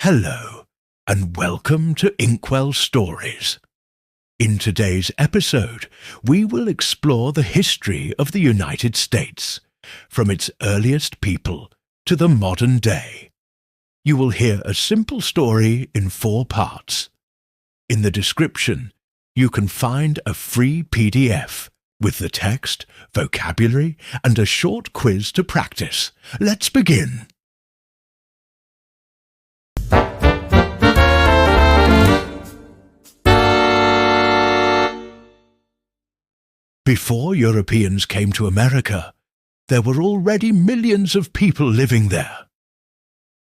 Hello, and welcome to Inkwell Stories. In today's episode, we will explore the history of the United States, from its earliest people to the modern day. You will hear a simple story in 4 parts. In the description, you can find a free PDF with the text, vocabulary, and a short quiz to practice. Let's begin. Before Europeans came to America, there were already millions of people living there.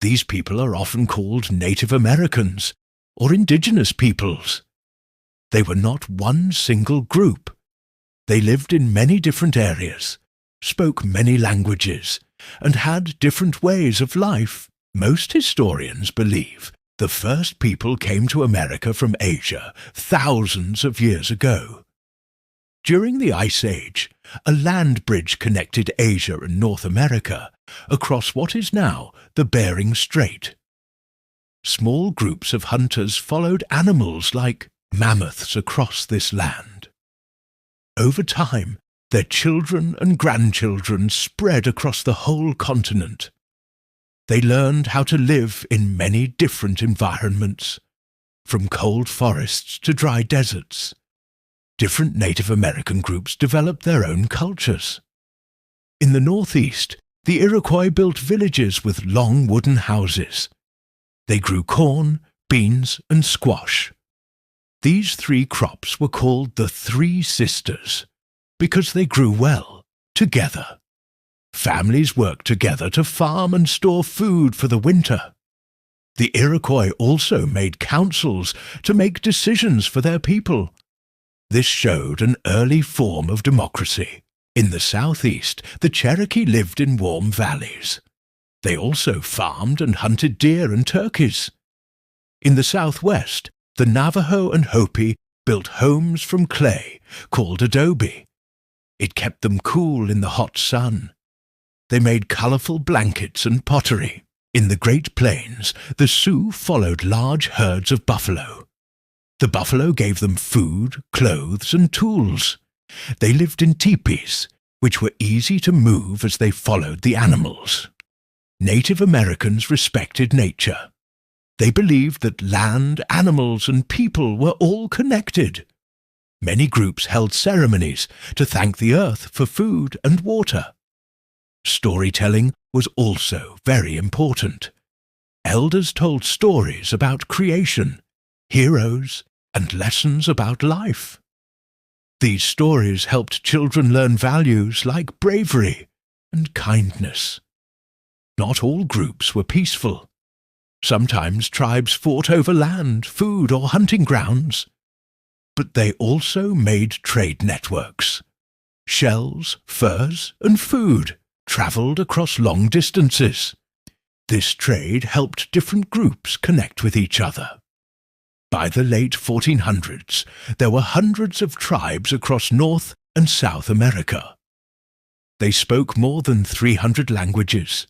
These people are often called Native Americans or indigenous peoples. They were not one single group. They lived in many different areas, spoke many languages, and had different ways of life. Most historians believe the first people came to America from Asia thousands of years ago. During the Ice Age, a land bridge connected Asia and North America across what is now the Bering Strait. Small groups of hunters followed animals like mammoths across this land. Over time, their children and grandchildren spread across the whole continent. They learned how to live in many different environments, from cold forests to dry deserts. Different Native American groups developed their own cultures. In the Northeast, the Iroquois built villages with long wooden houses. They grew corn, beans, and squash. These 3 crops were called the 3 Sisters because they grew well, together. Families worked together to farm and store food for the winter. The Iroquois also made councils to make decisions for their people. This showed an early form of democracy. In the southeast, the Cherokee lived in warm valleys. They also farmed and hunted deer and turkeys. In the southwest, the Navajo and Hopi built homes from clay called adobe. It kept them cool in the hot sun. They made colorful blankets and pottery. In the Great Plains, the Sioux followed large herds of buffalo. The buffalo gave them food, clothes, and tools. They lived in teepees, which were easy to move as they followed the animals. Native Americans respected nature. They believed that land, animals, and people were all connected. Many groups held ceremonies to thank the earth for food and water. Storytelling was also very important. Elders told stories about creation, heroes, and lessons about life. These stories helped children learn values like bravery and kindness. Not all groups were peaceful. Sometimes tribes fought over land, food, or hunting grounds. But they also made trade networks. Shells, furs, and food traveled across long distances. This trade helped different groups connect with each other. By the late 1400s, there were hundreds of tribes across North and South America. They spoke more than 300 languages.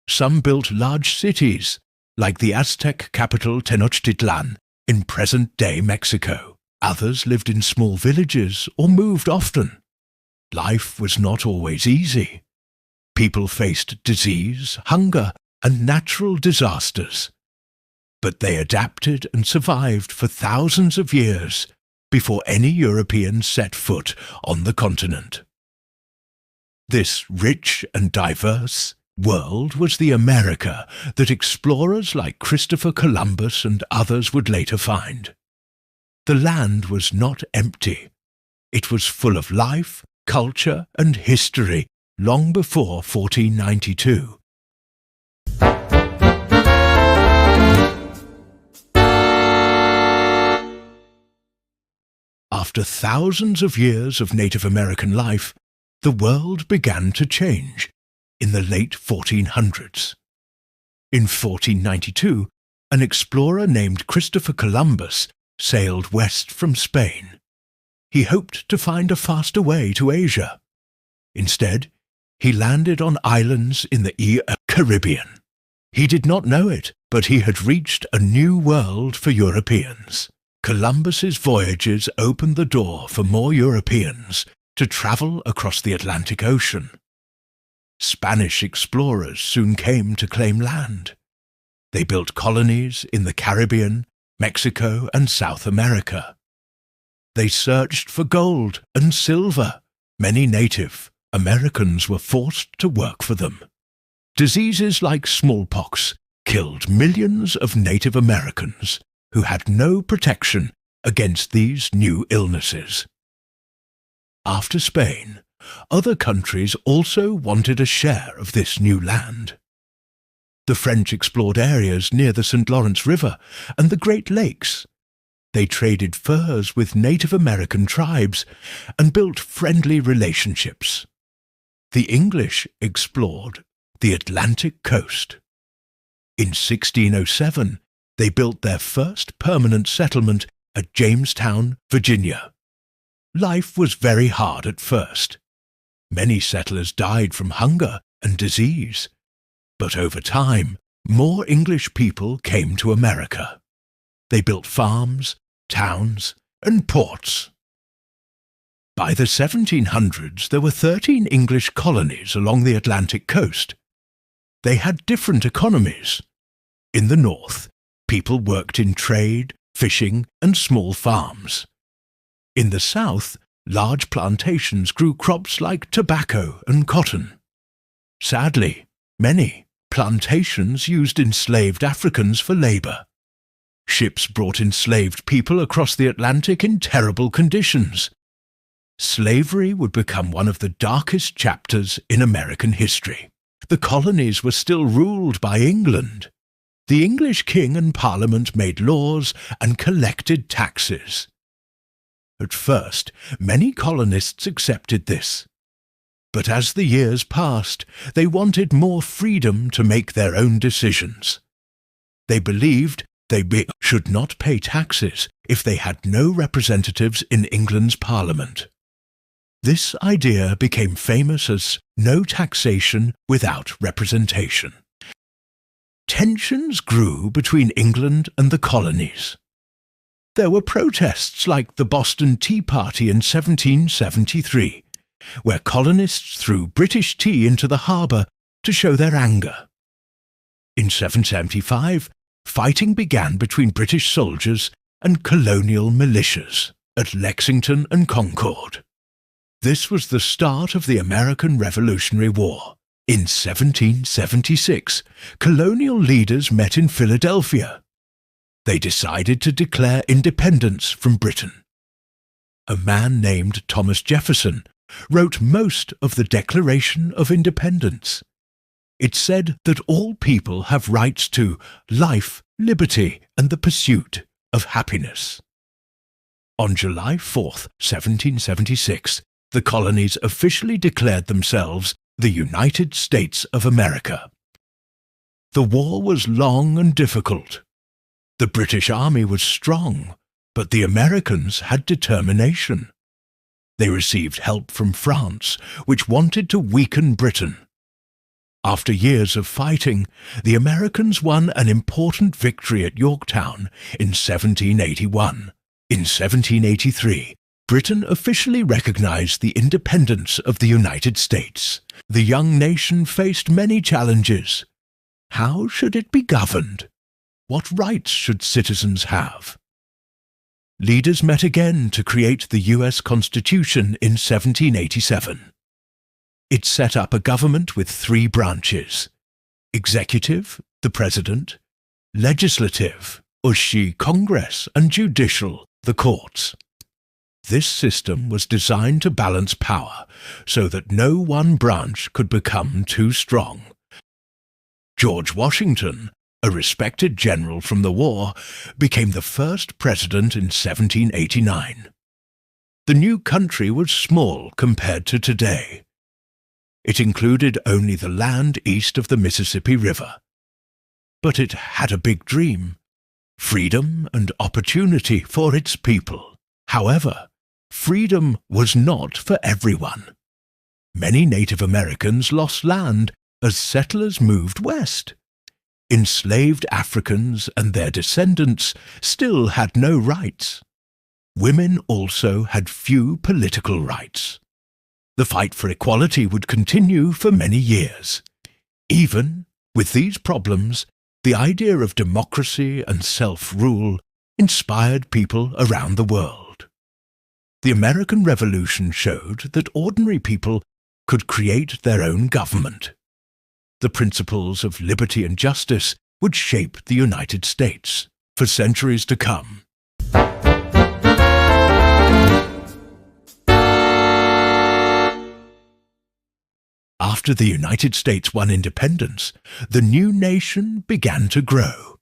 Some built large cities, like the Aztec capital Tenochtitlan in present-day Mexico. Others lived in small villages or moved often. Life was not always easy. People faced disease, hunger, and natural disasters. But they adapted and survived for thousands of years before any Europeans set foot on the continent. This rich and diverse world was the America that explorers like Christopher Columbus and others would later find. The land was not empty. It was full of life, culture, and history long before 1492. After thousands of years of Native American life, the world began to change in the late 1400s. In 1492, an explorer named Christopher Columbus sailed west from Spain. He hoped to find a faster way to Asia. Instead, he landed on islands in the Caribbean. He did not know it, But he had reached a new world for Europeans. Columbus's voyages opened the door for more Europeans to travel across the Atlantic Ocean. Spanish explorers soon came to claim land. They built colonies in the Caribbean, Mexico, and South America. They searched for gold and silver. Many Native Americans were forced to work for them. Diseases like smallpox killed millions of Native Americans who had no protection against these new illnesses. After Spain, other countries also wanted a share of this new land. The French explored areas near the St. Lawrence River and the Great Lakes. They traded furs with Native American tribes and built friendly relationships. The English explored the Atlantic coast. In 1607, they built their first permanent settlement at Jamestown, Virginia. Life was very hard at first. Many settlers died from hunger and disease. But over time, more English people came to America. They built farms, towns, and ports. By the 1700s, there were 13 English colonies along the Atlantic coast. They had different economies. In the north, people worked in trade, fishing, and small farms. In the south, large plantations grew crops like tobacco and cotton. Sadly, many plantations used enslaved Africans for labor. Ships brought enslaved people across the Atlantic in terrible conditions. Slavery would become one of the darkest chapters in American history. The colonies were still ruled by England. The English king and parliament made laws and collected taxes. At first, many colonists accepted this. But as the years passed, they wanted more freedom to make their own decisions. They believed they should not pay taxes if they had no representatives in England's parliament. This idea became famous as no taxation without representation. Tensions grew between England and the colonies. There were protests like the Boston Tea Party in 1773, where colonists threw British tea into the harbour to show their anger. In 1775, fighting began between British soldiers and colonial militias at Lexington and Concord. This was the start of the American Revolutionary War. In 1776, colonial leaders met in Philadelphia. They decided to declare independence from Britain. A man named Thomas Jefferson wrote most of the Declaration of Independence. It said that all people have rights to life, liberty, and the pursuit of happiness. On July 4, 1776, the colonies officially declared themselves the United States of America. The war was long and difficult. The British Army was strong, but the Americans had determination. They received help from France, which wanted to weaken Britain. After years of fighting, the Americans won an important victory at Yorktown in 1781. In 1783, Britain officially recognized the independence of the United States. The young nation faced many challenges. How should it be governed? What rights should citizens have? Leaders met again to create the U.S. Constitution in 1787. It set up a government with 3 branches: executive, the president; legislative, Congress; and judicial, the courts. This system was designed to balance power so that no one branch could become too strong. George Washington, a respected general from the war, became the first president in 1789. The new country was small compared to today. It included only the land east of the Mississippi River. But it had a big dream: freedom and opportunity for its people. However, freedom was not for everyone. Many Native Americans lost land as settlers moved west. enslaved Africans and their descendants still had no rights. Women also had few political rights. The fight for equality would continue for many years. Even with these problems, the idea of democracy and self-rule inspired people around the world. The American Revolution showed that ordinary people could create their own government. The principles of liberty and justice would shape the United States for centuries to come. After the United States won independence, the new nation began to grow.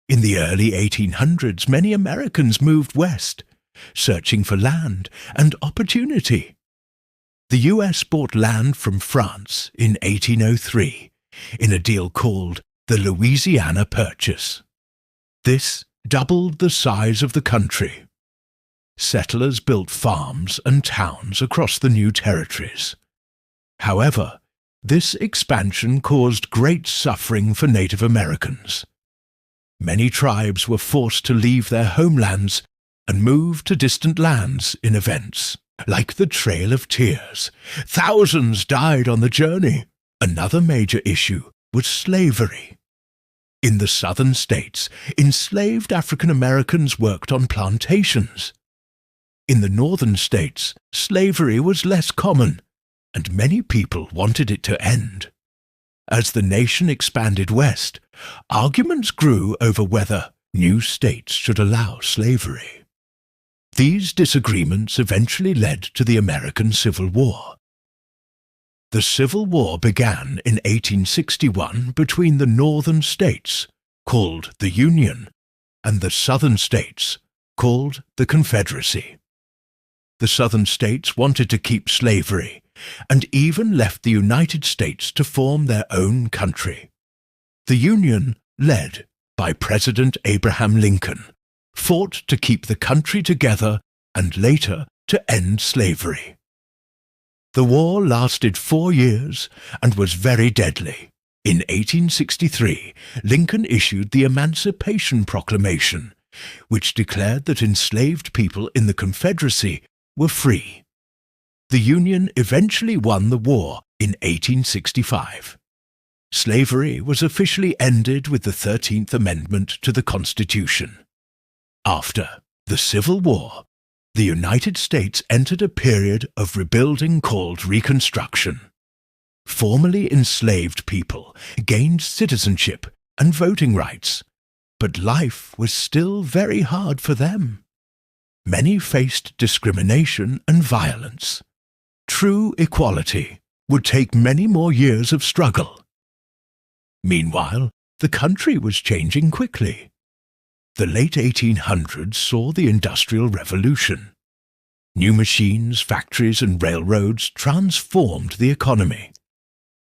In the early 1800s, many Americans moved west, searching for land and opportunity. The US bought land from France in 1803 in a deal called the Louisiana Purchase. This doubled the size of the country. Settlers built farms and towns across the new territories. However, this expansion caused great suffering for Native Americans. Many tribes were forced to leave their homelands and move to distant lands in events like the Trail of Tears. Thousands died on the journey. Another major issue was slavery. In the southern states, enslaved African Americans worked on plantations. In the northern states, slavery was less common, and many people wanted it to end. As the nation expanded west, arguments grew over whether new states should allow slavery. These disagreements eventually led to the American Civil War. The Civil War began in 1861 between the northern states, called the Union, and the southern states, called the Confederacy. The southern states wanted to keep slavery, and even left the United States to form their own country. The Union, led by President Abraham Lincoln, fought to keep the country together and later to end slavery. The war lasted 4 years and was very deadly. In 1863, Lincoln issued the Emancipation Proclamation, which declared that enslaved people in the Confederacy were free. The Union eventually won the war in 1865. Slavery was officially ended with the 13th Amendment to the Constitution. After the Civil War, the United States entered a period of rebuilding called Reconstruction. Formerly enslaved people gained citizenship and voting rights, but life was still very hard for them. Many faced discrimination and violence. True equality would take many more years of struggle. Meanwhile, the country was changing quickly. The late 1800s saw the Industrial Revolution. New machines, factories, and railroads transformed the economy.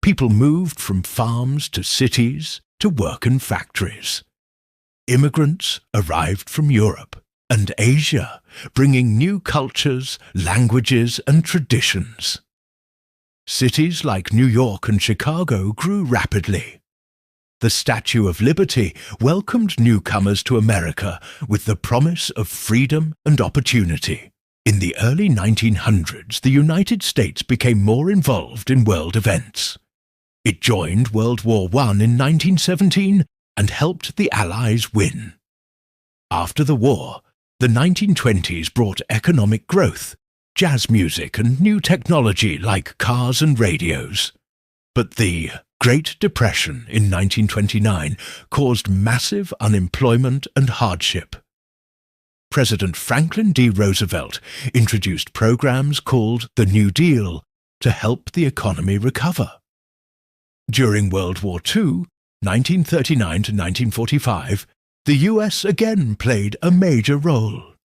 People moved from farms to cities to work in factories. Immigrants arrived from Europe and Asia, bringing new cultures, languages, and traditions. Cities like New York and Chicago grew rapidly. The Statue of Liberty welcomed newcomers to America with the promise of freedom and opportunity. In the early 1900s, the United States became more involved in world events. It joined World War I in 1917 and helped the Allies win. After the war, the 1920s brought economic growth, jazz music, and new technology like cars and radios. But the Great Depression in 1929 caused massive unemployment and hardship. President Franklin D. Roosevelt introduced programs called the New Deal to help the economy recover. During World War II, 1939 to 1945, the US again played a major role.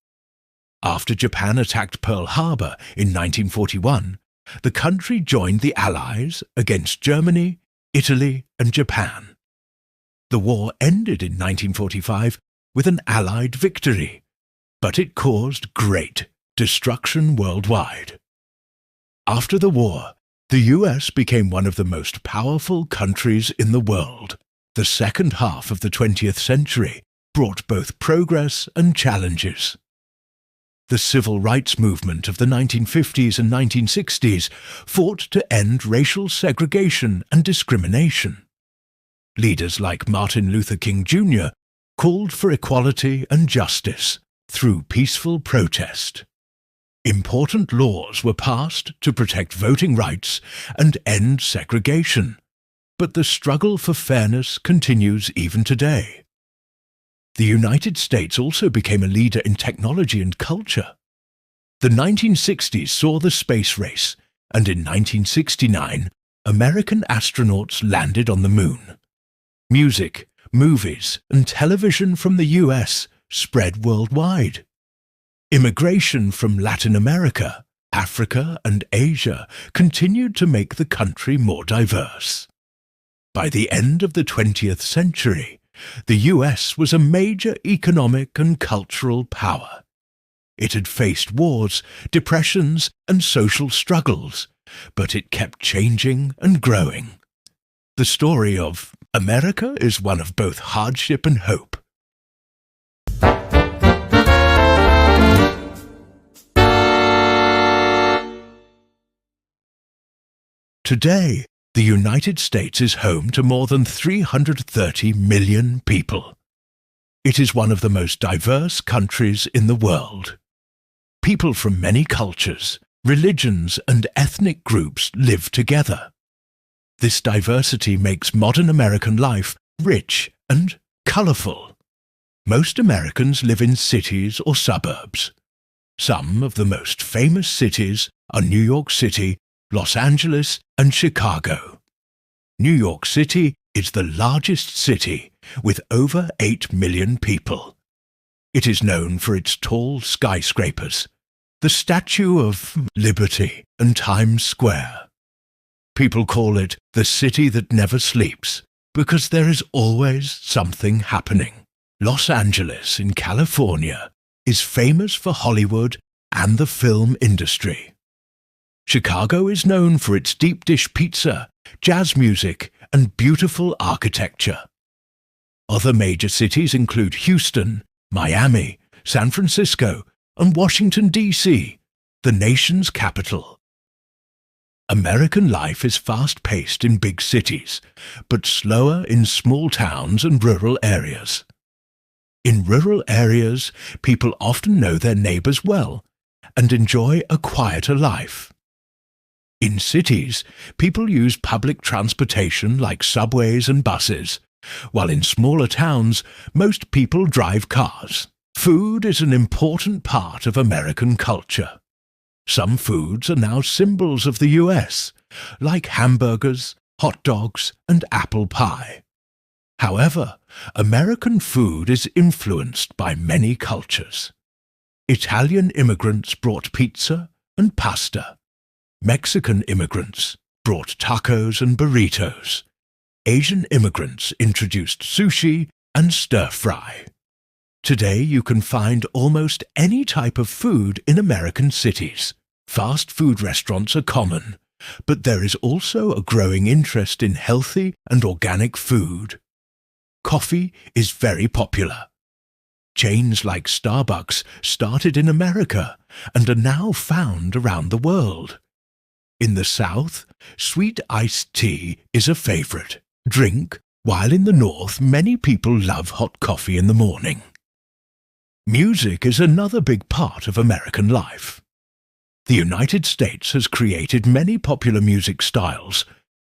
After Japan attacked Pearl Harbor in 1941, the country joined the Allies against Germany, Italy, and Japan. The war ended in 1945 with an Allied victory, but it caused great destruction worldwide. After the war, the US became one of the most powerful countries in the world. The second half of the 20th century brought both progress and challenges. The civil rights movement of the 1950s and 1960s fought to end racial segregation and discrimination. Leaders like Martin Luther King Jr. called for equality and justice through peaceful protest. Important laws were passed to protect voting rights and end segregation, but the struggle for fairness continues even today. The United States also became a leader in technology and culture. The 1960s saw the space race, and in 1969, American astronauts landed on the moon. Music, movies, and television from the US spread worldwide. Immigration from Latin America, Africa, and Asia continued to make the country more diverse. By the end of the 20th century, the US was a major economic and cultural power. It had faced wars, depressions, and social struggles, but it kept changing and growing. The story of America is one of both hardship and hope. Today, the United States is home to more than 330 million people. It is one of the most diverse countries in the world. People from many cultures, religions, and ethnic groups live together. This diversity makes modern American life rich and colorful. Most Americans live in cities or suburbs. Some of the most famous cities are New York City, Los Angeles, and Chicago. New York City is the largest city, with over 8 million people. It is known for its tall skyscrapers, the Statue of Liberty, and Times Square. People call it the city that never sleeps, because there is always something happening. Los Angeles in California is famous for Hollywood and the film industry. Chicago is known for its deep dish pizza, jazz music, and beautiful architecture. Other major cities include Houston, Miami, San Francisco, and Washington, D.C., the nation's capital. American life is fast-paced in big cities, but slower in small towns and rural areas. In rural areas, people often know their neighbors well and enjoy a quieter life. In cities, people use public transportation like subways and buses, while in smaller towns, most people drive cars. Food is an important part of American culture. Some foods are now symbols of the US, like hamburgers, hot dogs, and apple pie. However, American food is influenced by many cultures. Italian immigrants brought pizza and pasta. Mexican immigrants brought tacos and burritos. Asian immigrants introduced sushi and stir-fry. Today you can find almost any type of food in American cities. Fast food restaurants are common, but there is also a growing interest in healthy and organic food. Coffee is very popular. Chains like Starbucks started in America and are now found around the world. In the South, sweet iced tea is a favorite drink, while in the North many people love hot coffee in the morning. Music is another big part of American life. The United States has created many popular music styles,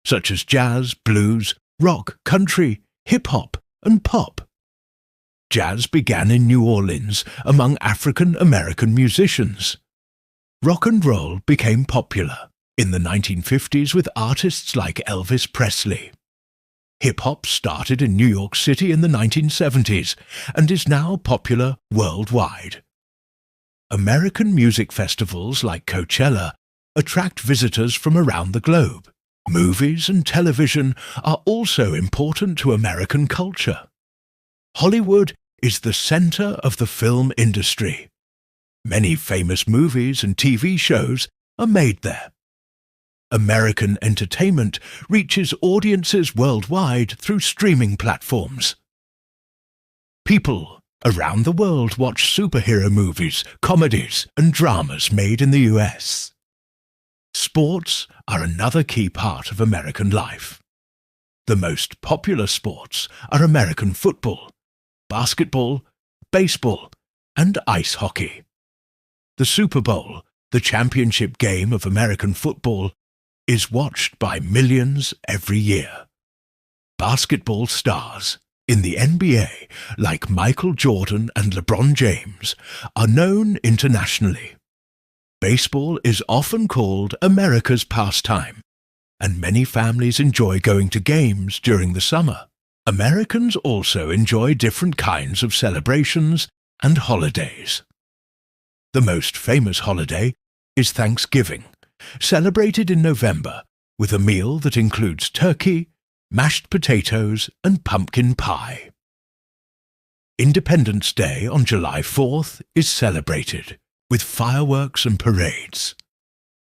such as jazz, blues, rock, country, hip-hop, and pop. Jazz began in New Orleans among African American musicians. Rock and roll became popular in the 1950s with artists like Elvis Presley. Hip-hop started in New York City in the 1970s and is now popular worldwide. American music festivals like Coachella attract visitors from around the globe. Movies and television are also important to American culture. Hollywood is the center of the film industry. Many famous movies and TV shows are made there. American entertainment reaches audiences worldwide through streaming platforms. People around the world watch superhero movies, comedies, and dramas made in the US. Sports are another key part of American life. The most popular sports are American football, basketball, baseball, and ice hockey. The Super Bowl, the championship game of American football, is watched by millions every year. Basketball stars in the NBA, like Michael Jordan and LeBron James, are known internationally. Baseball is often called America's pastime, and many families enjoy going to games during the summer. Americans also enjoy different kinds of celebrations and holidays. The most famous holiday is Thanksgiving, celebrated in November with a meal that includes turkey, mashed potatoes, and pumpkin pie. Independence Day on July 4th is celebrated with fireworks and parades.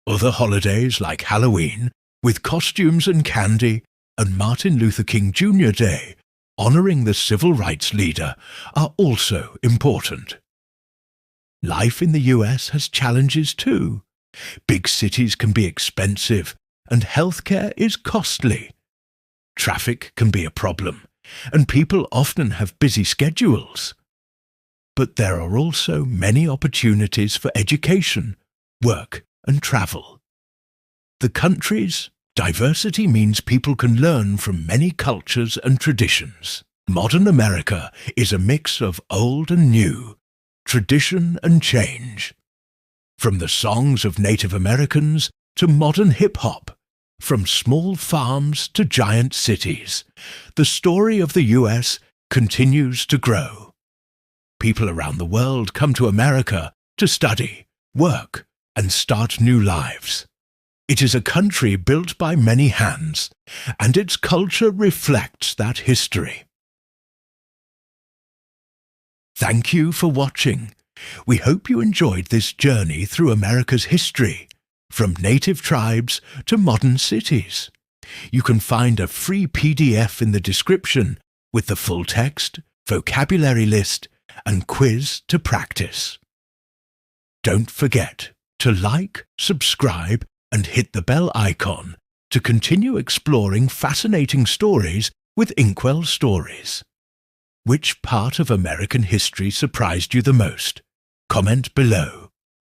Other holidays like Halloween, with costumes and candy, and Martin Luther King Jr. Day, honoring the civil rights leader, are also important. Life in the US has challenges too. Big cities can be expensive, and healthcare is costly. Traffic can be a problem, and people often have busy schedules. But there are also many opportunities for education, work, and travel. The country's diversity means people can learn from many cultures and traditions. Modern America is a mix of old and new, tradition and change. From the songs of Native Americans to modern hip-hop, from small farms to giant cities, the story of the US continues to grow. People around the world come to America to study, work, and start new lives. It is a country built by many hands, and its culture reflects that history. Thank you for watching. We hope you enjoyed this journey through America's history, from native tribes to modern cities. You can find a free PDF in the description with the full text, vocabulary list, and quiz to practice. Don't forget to like, subscribe, and hit the bell icon to continue exploring fascinating stories with Inkwell Stories. Which part of American history surprised you the most? Comment below.